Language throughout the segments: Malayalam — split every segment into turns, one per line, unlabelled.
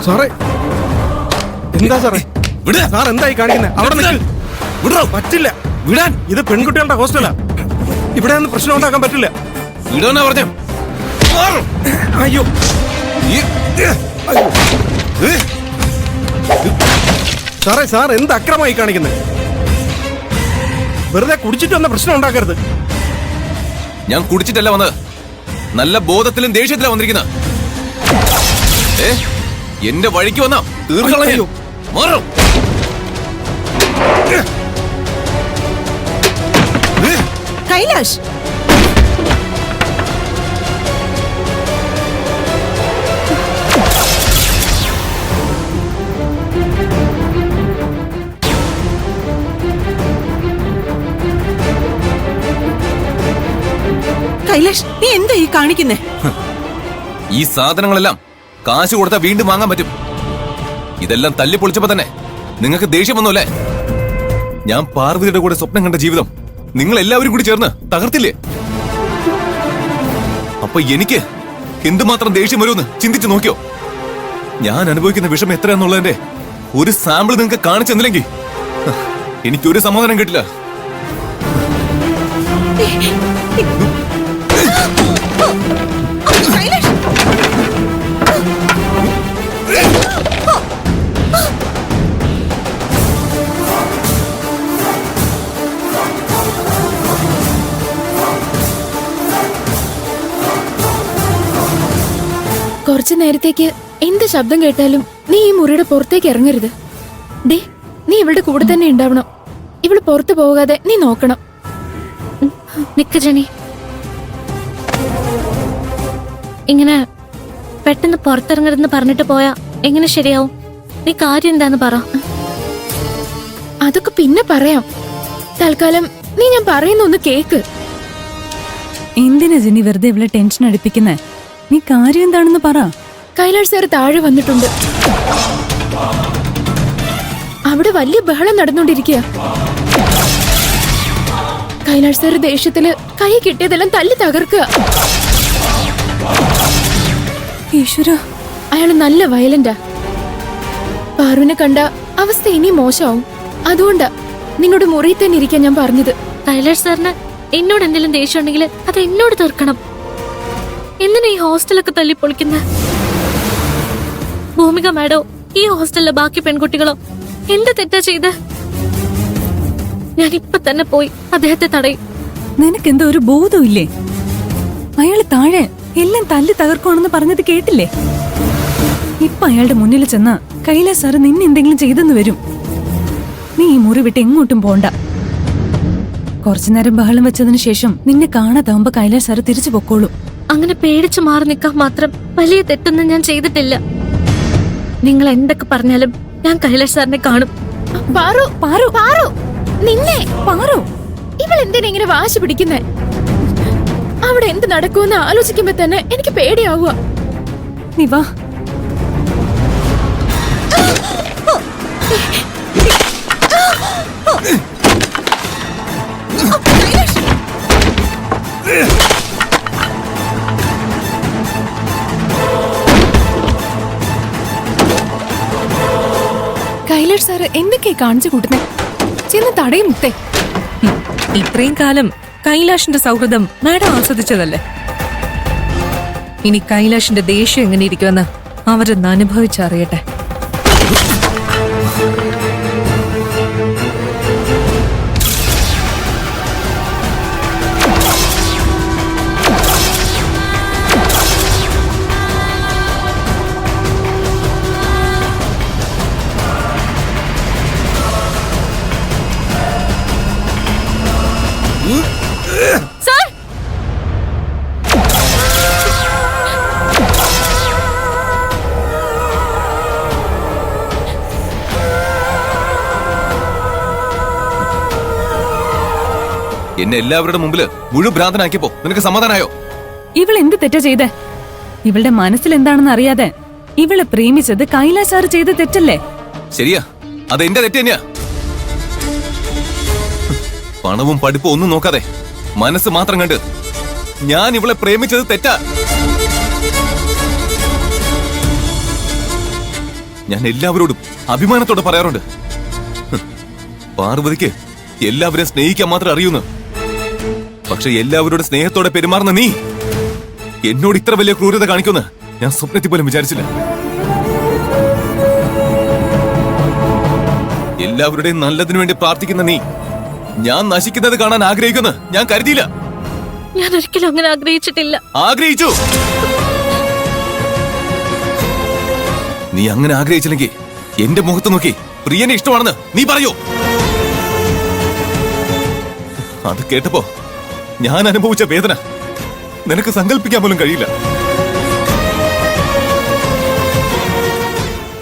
സാറേ എന്താ സാറേ സാർ എന്തായി കാണിക്കുന്നത്? അവിടെ നിൽക്ക്. പറ്റില്ല വിടാൻ. ഇത് പെൺകുട്ടികളുടെ ഹോസ്റ്റലാ. ഇവിടെ ഒന്നും പ്രശ്നം ഉണ്ടാക്കാൻ പറ്റില്ല.
വിടാനാ പറഞ്ഞ.
അയ്യോ സാറേ, സാർ എന്ത് അക്രമമായി കാണിക്കുന്നത്? വെറുതെ കുടിച്ചിട്ട് വന്ന പ്രശ്നം ഉണ്ടാക്കരുത്.
ഞാൻ കുടിച്ചിട്ടല്ല വന്നത്, നല്ല ബോധത്തിലും ദേഷ്യത്തിലും വന്നിരിക്കുന്ന. എന്റെ വഴിക്ക് വന്നാ തീർച്ചയായോ മാറും.
കൈലാഷ്, കൈലാഷ്, നീ എന്താ ഈ കാണിക്കുന്നേ?
ഈ സാധനങ്ങളെല്ലാം കാശ് കൊടുത്താൽ വീണ്ടും വാങ്ങാൻ പറ്റും. ഇതെല്ലാം തല്ലി പൊളിച്ചപ്പോ തന്നെ നിങ്ങൾക്ക് ദേഷ്യം വന്നല്ലേ? ഞാൻ പാർവതിയുടെ കൂടെ സ്വപ്നം കണ്ട ജീവിതം നിങ്ങൾ എല്ലാവരും കൂടി ചേർന്ന് തകർത്തില്ലേ? അപ്പൊ എനിക്ക് എന്തുമാത്രം ദേഷ്യം വരുമെന്ന് ചിന്തിച്ചു നോക്കിയോ? ഞാൻ അനുഭവിക്കുന്ന വിഷമം എത്രയാന്നുള്ളതിന്റെ ഒരു സാമ്പിൾ നിങ്ങൾക്ക് കാണിച്ചു തന്നില്ലെങ്കിൽ എനിക്കൊരു സമാധാനം കിട്ടില്ല.
കുറച്ചു നേരത്തേക്ക് എന്ത് ശബ്ദം കേട്ടാലും നീ ഈ മുറിയുടെ പുറത്തേക്ക് ഇറങ്ങരുത്. ഡേ, നീ ഇവളുടെ കൂടെ തന്നെ ഉണ്ടാവണം. ഇവള് പുറത്തു പോകാതെ നീ നോക്കണം.
നിക്ക് ജനി, ഇങ്ങനെ പെട്ടെന്ന് പുറത്തിറങ്ങരുതെന്ന് പറഞ്ഞിട്ട് പോയാ എങ്ങനെ ശരിയാവും? നീ കാര്യം എന്താന്ന് പറ.
അതൊക്കെ പിന്നെ പറയാം. തൽക്കാലം നീ ഞാൻ പറയുന്ന ഒന്ന് കേക്ക്.
എന്തിനാ ജനി വെറുതെ ഇവളെ ടെൻഷൻ അടിപ്പിക്കുന്നേ? നീ കാര്യം എന്താണെന്ന് പറ.
കൈലാഷ് സാർ താഴെ വന്നിട്ടുണ്ട്. അവിടെ വലിയ ബഹളം നടന്നുകൊണ്ടിരിക്കുക. കൈലാഷ് സാർ ദേഷ്യത്തില് കൈ കിട്ടിയതെല്ലാം തല്ലി തകർക്കുക.
ഈശ്വര,
അയാള് നല്ല വയലന്റാ. പാറുവിനെ കണ്ട അവസ്ഥ ഇനി മോശമാവും. അതുകൊണ്ടാ നിങ്ങളുടെ മുറിയിൽ തന്നെ ഇരിക്കാൻ ഞാൻ പറഞ്ഞത്.
കൈലാഷ് സാറിന് എന്നോട് എന്തെങ്കിലും ദേഷ്യം ഉണ്ടെങ്കിൽ അത് എന്നോട് തീർക്കണം. എന്തിനാ ഈ ഹോസ്റ്റലൊക്കെ തല്ലി പൊളിക്കുന്ന? ഭൂമിക മാഡോ, ഈ ഹോസ്റ്റലിലെ ബാക്കി പെൺകുട്ടികളോ എന്ത് തെറ്റാ ചെയ്ത്? ഞാൻ ഇപ്പൊ തന്നെ പോയി അദ്ദേഹത്തെ തടയും.
നിനക്കെന്തോ ഒരു ബോധമില്ലേ? അയാള് താഴെ എല്ലാം തല്ലി തകർക്കുവാണെന്ന് പറഞ്ഞത് കേട്ടില്ലേ? ഇപ്പൊ അയാളുടെ മുന്നിൽ ചെന്ന കൈലാസ് സാറ് നിന്നെ എന്തെങ്കിലും ചെയ്തെന്ന് വരും. നീ ഈ മുറി വിട്ട് എങ്ങോട്ടും പോണ്ട. കുറച്ചുനേരം ബഹളം വെച്ചതിന് ശേഷം നിന്നെ കാണാതാവുമ്പോ കൈലാസ് സാറ് തിരിച്ചു പൊക്കോളൂ.
അങ്ങനെ പേടിച്ചു മാറി നിൽക്കാൻ മാത്രം വലിയ തെറ്റൊന്നും ഞാൻ ചെയ്തിട്ടില്ല. നിങ്ങൾ എന്തൊക്കെ പറഞ്ഞാലും ഞാൻ കൈലാഷ് സാറിനെ കാണും.
പാറു, പാറു, പാറു, നിന്നെ പാറു, ഇവൾ എന്തിനാ ഇങ്ങനെ വാശി പിടിക്കുന്നേ? അവിടെ എന്ത് നടക്കുമെന്ന് ആലോചിക്കുമ്പോ തന്നെ എനിക്ക് പേടിയാവുക.
നീ വാ.
കൈലാഷ് സാറ് എന്തൊക്കെയാ കാണിച്ചു കൂട്ടുന്നേ? ചെന്ന് തടയും മുത്തേ.
ഇത്രയും കാലം കൈലാഷിന്റെ സൗഹൃദം മാഡം ആസ്വദിച്ചതല്ലേ? ഇനി കൈലാഷിന്റെ ദേഷ്യം എങ്ങനെ ഇരിക്കുമെന്ന് അവരൊന്ന് അനുഭവിച്ചറിയട്ടെ.
എന്നെ എല്ലാവരുടെ മുമ്പില് മുഴു ഭ്രാന്തനാക്കിയപ്പോ നിനക്ക് സമാധാനായോ?
ഇവൾ എന്ത് തെറ്റാ ചെയ്തേ? ഇവളുടെ മനസ്സിൽ എന്താണെന്ന് അറിയാതെ ഇവളെ പ്രേമിച്ചത് കൈലാഷ് സാറ് ചെയ്ത തെറ്റല്ലേ?
ശരിയാ, അത് എന്റെ തെറ്റ് തന്നെയാ. പണവും പഠിപ്പും ഒന്നും നോക്കാതെ മനസ്സ് മാത്രം കണ്ട് ഞാൻ ഇവളെ പ്രേമിച്ചത് തെറ്റാ. ഞാൻ എല്ലാവരോടും അഭിമാനത്തോടെ പറയാറുണ്ട്, പാർവതിക്ക് എല്ലാവരെയും സ്നേഹിക്കാൻ മാത്രം അറിയുന്നു. പക്ഷെ എല്ലാവരോടും സ്നേഹത്തോടെ പെരുമാറുന്ന നീ എന്നോട് ഇത്ര വലിയ ക്രൂരത കാണിക്കുമെന്ന് ഞാൻ സ്വപ്നത്തിൽ പോലും വിചാരിച്ചില്ല. എല്ലാവരുടെയും നല്ലതിനു വേണ്ടി പ്രാർത്ഥിക്കുന്ന നീ ഞാൻ നശിക്കുന്നത് കാണാൻ ആഗ്രഹിക്കുന്നു ഞാൻ കരുതിയില്ല.
ഞാൻ ഒരിക്കലും അങ്ങനെ ആഗ്രഹിച്ചിട്ടില്ല.
ആഗ്രഹിച്ചു. നീ അങ്ങനെ ആഗ്രഹിച്ചില്ലെങ്കിൽ എന്റെ മുഖത്ത് നോക്കി പ്രിയനെ ഇഷ്ടമാണെന്ന് നീ പറയൂ. അത് കേട്ടപ്പോ ഞാൻ അനുഭവിച്ച വേദന നിനക്ക് സങ്കല്പിക്കാൻ പോലും കഴിയില്ല.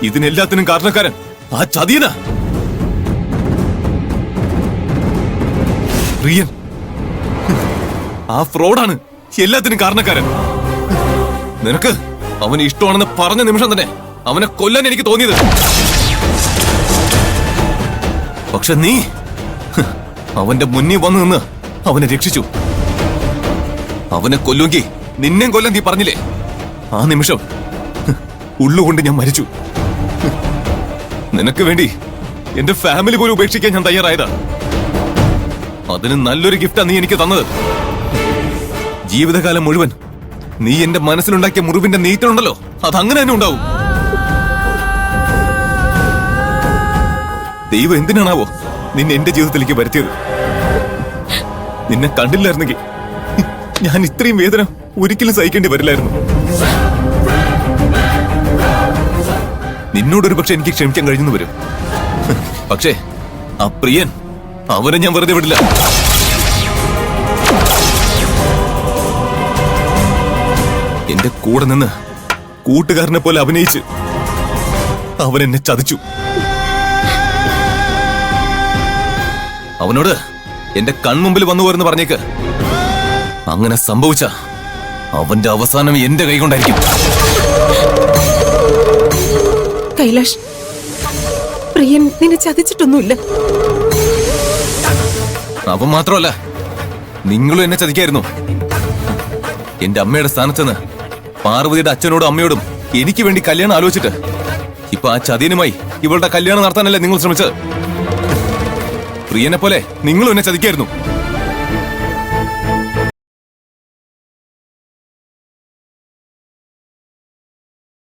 ഇതിനെല്ലാത്തിനും കാരണക്കാരൻ ആ ചതിയനാ. പ്രിയൻ ആ ഫ്രോഡാണ് എല്ലാത്തിനും കാരണക്കാരൻ. നിനക്ക് അവന് ഇഷ്ടമാണെന്ന് പറഞ്ഞ നിമിഷം തന്നെ അവനെ കൊല്ലാൻ എനിക്ക് തോന്നിയത്. പക്ഷെ നീ അവന്റെ മുന്നിൽ വന്നു നിന്ന് അവനെ രക്ഷിച്ചു. അവനെ കൊല്ലുമെങ്കിൽ നിന്നെയും കൊല്ലാൻ നീ പറഞ്ഞില്ലേ? ആ നിമിഷം ഉള്ളുകൊണ്ട് ഞാൻ മരിച്ചു. നിനക്ക് വേണ്ടി എന്റെ ഫാമിലി പോലും ഉപേക്ഷിക്കാൻ ഞാൻ തയ്യാറായതാ. അതിന് നല്ലൊരു ഗിഫ്റ്റാ നീ എനിക്ക് തന്നത്. ജീവിതകാലം മുഴുവൻ നീ എന്റെ മനസ്സിലുണ്ടാക്കിയ മുറിവിന്റെ നീറ്റലുണ്ടല്ലോ, അതങ്ങനെ തന്നെ ഉണ്ടാവും. ദൈവം എന്തിനാണാവോ നിന്നെ എന്റെ ജീവിതത്തിലേക്ക് വരുത്തിയത്? നിന്നെ കണ്ടില്ലായിരുന്നെങ്കിൽ ഞാൻ ഇത്രയും വേദന ഒരിക്കലും സഹിക്കേണ്ടി വരില്ലായിരുന്നു. നിന്നോടൊരു പക്ഷെ എനിക്ക് ക്ഷമിക്കാൻ കഴിഞ്ഞെന്ന് വരും. പക്ഷേ ആ പ്രിയൻ, അവനെ ഞാൻ വെറുതെ വിടില്ല. എന്റെ കൂടെ നിന്ന് കൂട്ടുകാരനെ പോലെ അഭിനയിച്ച് അവൻ എന്നെ ചതിച്ചു. അവനോട് എന്റെ കൺമുമ്പിൽ വന്നു പോരെന്ന് പറഞ്ഞേക്ക്. അങ്ങനെ സംഭവിച്ച അവന്റെ അവസാനം എന്റെ കൈകൊണ്ടായിരിക്കും.
കൈലാഷ്, പ്രിയൻ നിന്നെ ചതിച്ചിട്ടൊന്നുമില്ല.
അവൻ മാത്രമല്ല, നിങ്ങളും എന്നെ ചതിക്കായിരുന്നു. എന്റെ അമ്മയുടെ സ്ഥാനത്തുനിന്ന് പാർവതിയുടെ അച്ഛനോടും അമ്മയോടും എനിക്ക് വേണ്ടി കല്യാണം ആലോചിച്ചിട്ട് ഇപ്പൊ ആ ചതിയനുമായി ഇവളുടെ കല്യാണം നടത്താനല്ലേ നിങ്ങൾ ശ്രമിച്ചത്? പ്രിയനെ പോലെ നിങ്ങളും എന്നെ ചതിക്കായിരുന്നു.